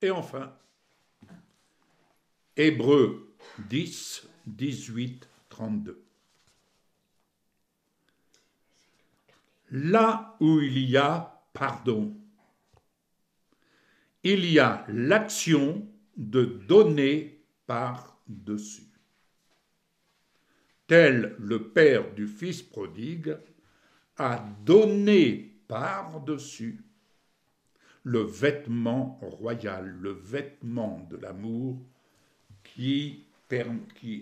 Et enfin, Hébreux 10, 18, 32. Là où il y a pardon, il y a l'action de donner par-dessus. Tel le père du fils prodigue a donné par-dessus le vêtement royal, le vêtement de l'amour qui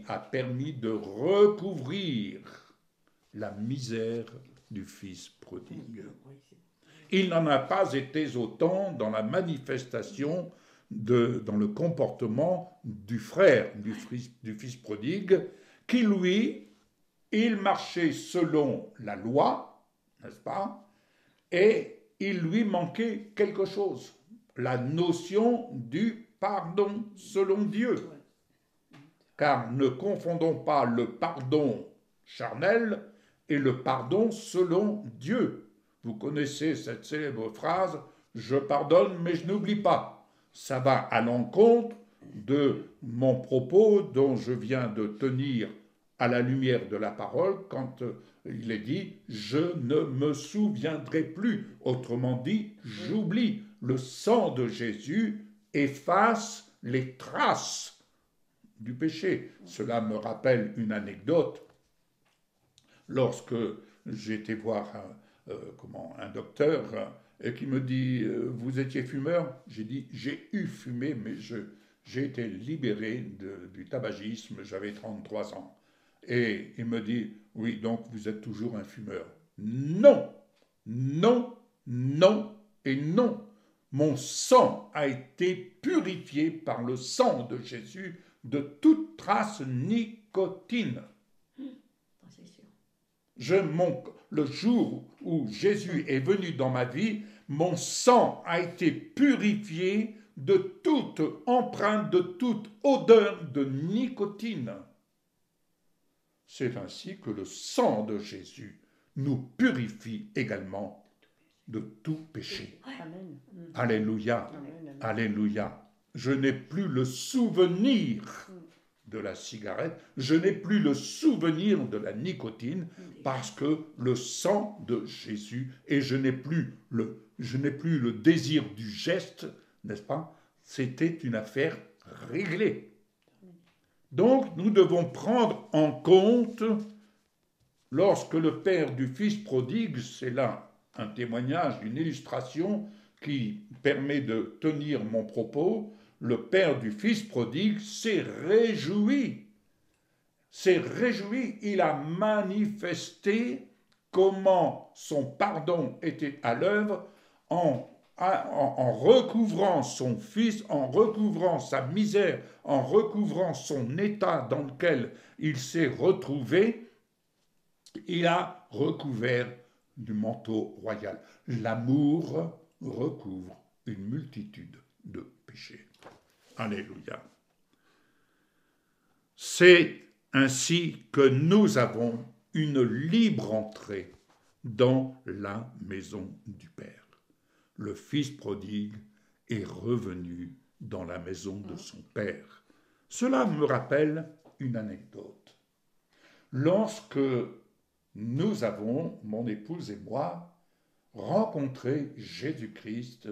a permis de recouvrir la misère du fils prodigue. Il n'en a pas été autant dans la manifestation, dans le comportement du frère du fils prodigue, qui lui, il marchait selon la loi, n'est-ce pas? Et il lui manquait quelque chose, la notion du pardon selon Dieu. Car ne confondons pas le pardon charnel et le pardon selon Dieu. Vous connaissez cette célèbre phrase « Je pardonne mais je n'oublie pas ». Ça va à l'encontre de mon propos dont je viens de tenir à la lumière de la parole quand il est dit « Je ne me souviendrai plus ». Autrement dit, j'oublie. Le sang de Jésus efface les traces du péché. Cela me rappelle une anecdote. Lorsque j'ai été voir un docteur et qui me dit « Vous étiez fumeur ?» J'ai dit « J'ai eu fumé, mais j'ai été libéré du tabagisme, j'avais 33 ans. » Et il me dit « Oui, donc vous êtes toujours un fumeur. » Non, non, non et non. Mon sang a été purifié par le sang de Jésus de toute trace nicotine. Le jour où Jésus est venu dans ma vie, mon sang a été purifié de toute empreinte, de toute odeur de nicotine. C'est ainsi que le sang de Jésus nous purifie également de tout péché. Amen. Alléluia, Amen. alléluia. Je n'ai plus le souvenir de la cigarette, je n'ai plus le souvenir de la nicotine parce que le sang de Jésus, et je n'ai plus le désir du geste, n'est-ce pas? C'était une affaire réglée. Donc nous devons prendre en compte, lorsque le père du fils prodigue, c'est là un témoignage, une illustration qui permet de tenir mon propos, le père du fils prodigue s'est réjoui. Il a manifesté comment son pardon était à l'œuvre en recouvrant son fils, en recouvrant sa misère, en recouvrant son état dans lequel il s'est retrouvé. Il a recouvert du manteau royal. L'amour recouvre une multitude de péchés. Alléluia. C'est ainsi que nous avons une libre entrée dans la maison du Père. Le fils prodigue est revenu dans la maison de son Père. Cela me rappelle une anecdote. Lorsque nous avons, mon épouse et moi, rencontré Jésus-Christ,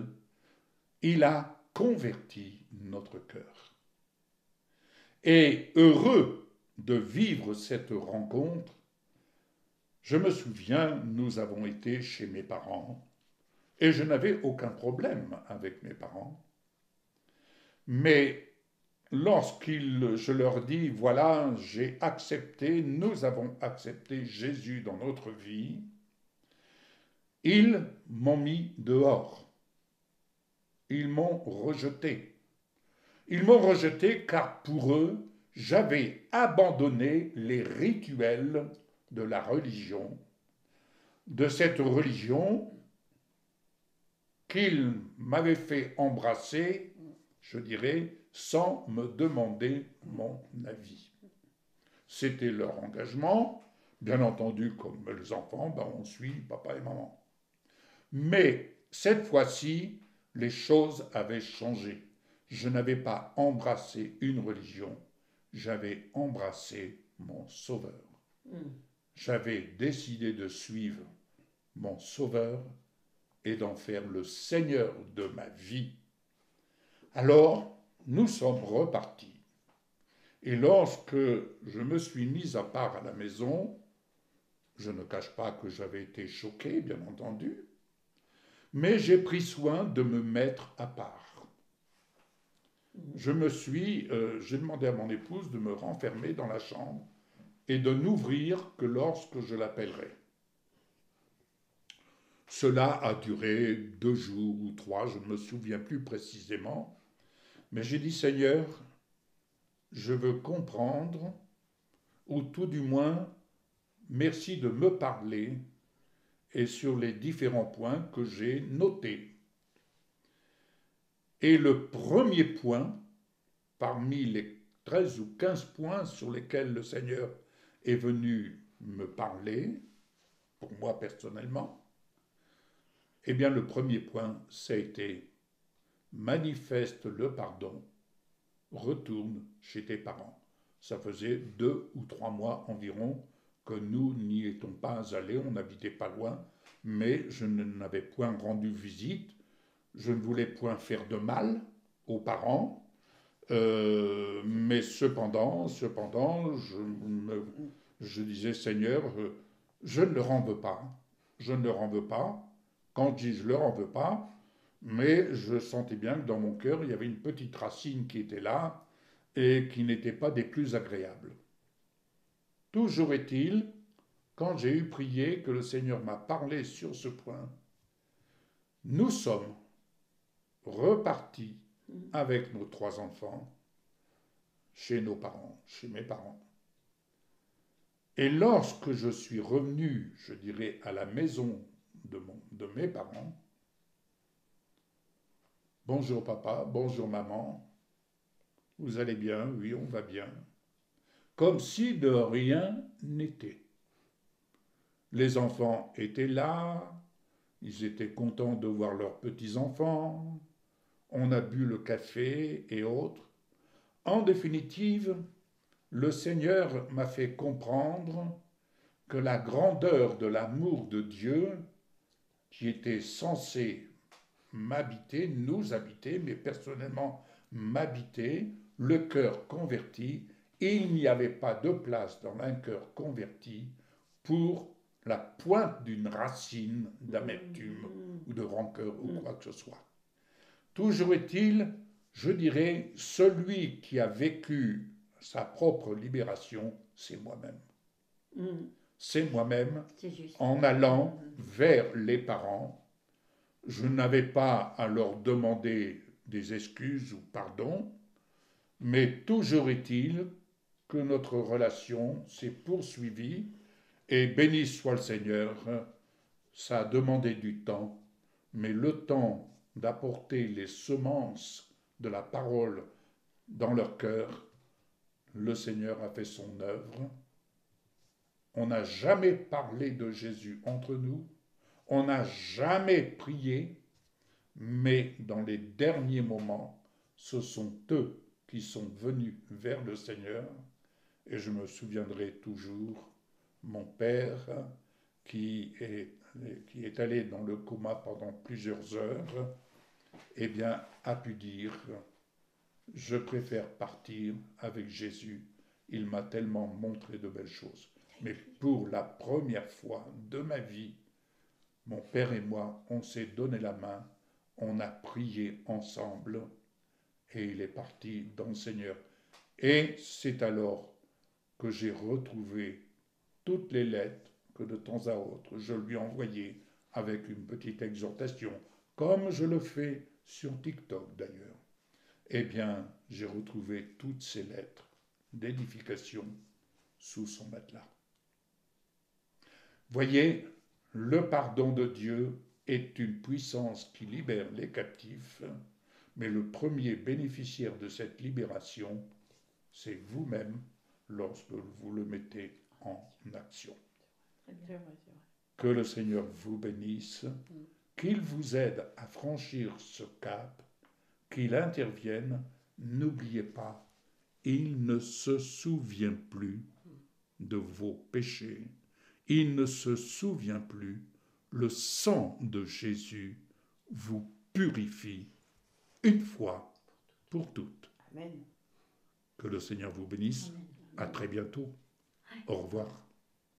il a converti notre cœur. Et heureux de vivre cette rencontre, je me souviens, nous avons été chez mes parents et je n'avais aucun problème avec mes parents. Mais je leur dis, voilà, nous avons accepté Jésus dans notre vie, ils m'ont mis dehors. Ils m'ont rejeté. Ils m'ont rejeté car pour eux, j'avais abandonné les rituels de la religion, de cette religion qu'ils m'avaient fait embrasser, je dirais, sans me demander mon avis. C'était leur engagement, bien entendu, comme les enfants, on suit papa et maman. Mais cette fois-ci, les choses avaient changé. Je n'avais pas embrassé une religion, j'avais embrassé mon Sauveur. J'avais décidé de suivre mon Sauveur et d'en faire le Seigneur de ma vie. Alors, nous sommes repartis. Et lorsque je me suis mis à part à la maison, je ne cache pas que j'avais été choqué, bien entendu, mais j'ai pris soin de me mettre à part. J'ai demandé à mon épouse de me renfermer dans la chambre et de n'ouvrir que lorsque je l'appellerai. Cela a duré 2 jours ou 3, je ne me souviens plus précisément, mais j'ai dit, Seigneur, je veux comprendre, ou tout du moins, merci de me parler, et sur les différents points que j'ai notés. Et le premier point, parmi les 13 ou 15 points sur lesquels le Seigneur est venu me parler, pour moi personnellement, eh bien le premier point, ça a été manifeste le pardon, retourne chez tes parents. Ça faisait 2 ou 3 mois environ que nous n'y étions pas allés, on n'habitait pas loin, mais je n'avais point rendu visite, je ne voulais point faire de mal aux parents, mais cependant, je disais, Seigneur, je ne leur en veux pas, je ne leur en veux pas. Quand je dis je leur en veux pas, mais je sentais bien que dans mon cœur, il y avait une petite racine qui était là et qui n'était pas des plus agréables. Toujours est-il, quand j'ai eu prié, que le Seigneur m'a parlé sur ce point, nous sommes repartis avec nos 3 enfants chez nos parents, chez mes parents. Et lorsque je suis revenu, je dirais, à la maison de mes parents, bonjour papa, bonjour maman, vous allez bien? Oui, on va bien. Comme si de rien n'était. Les enfants étaient là, ils étaient contents de voir leurs petits-enfants, on a bu le café et autres. En définitive, le Seigneur m'a fait comprendre que la grandeur de l'amour de Dieu, qui était censé m'habiter, nous habiter, mais personnellement m'habiter, le cœur converti, il n'y avait pas de place dans un cœur converti pour la pointe d'une racine d'amertume ou de rancœur ou quoi que ce soit. Toujours est-il, je dirais, celui qui a vécu sa propre libération, c'est moi-même. C'est moi-même, en allant vers les parents. Je n'avais pas à leur demander des excuses ou pardon, mais toujours est-il que notre relation s'est poursuivie, et béni soit le Seigneur, ça a demandé du temps, mais le temps d'apporter les semences de la parole dans leur cœur, le Seigneur a fait son œuvre. On n'a jamais parlé de Jésus entre nous, on n'a jamais prié, mais dans les derniers moments, ce sont eux qui sont venus vers le Seigneur, et je me souviendrai toujours, mon père qui est allé dans le coma pendant plusieurs heures, eh bien, a pu dire, je préfère partir avec Jésus, il m'a tellement montré de belles choses. Mais pour la première fois de ma vie, mon père et moi, on s'est donné la main, on a prié ensemble, et il est parti dans le Seigneur. Et c'est alors que j'ai retrouvé toutes les lettres que de temps à autre je lui envoyais avec une petite exhortation, comme je le fais sur TikTok d'ailleurs. Eh bien, j'ai retrouvé toutes ces lettres d'édification sous son matelas. Voyez, le pardon de Dieu est une puissance qui libère les captifs, mais le premier bénéficiaire de cette libération, c'est vous-même lorsque vous le mettez en action. Que le Seigneur vous bénisse, qu'il vous aide à franchir ce cap, qu'il intervienne, n'oubliez pas, il ne se souvient plus de vos péchés. Il ne se souvient plus. Le sang de Jésus vous purifie une fois pour toutes. Amen. Que le Seigneur vous bénisse. Amen. À très bientôt. Au revoir.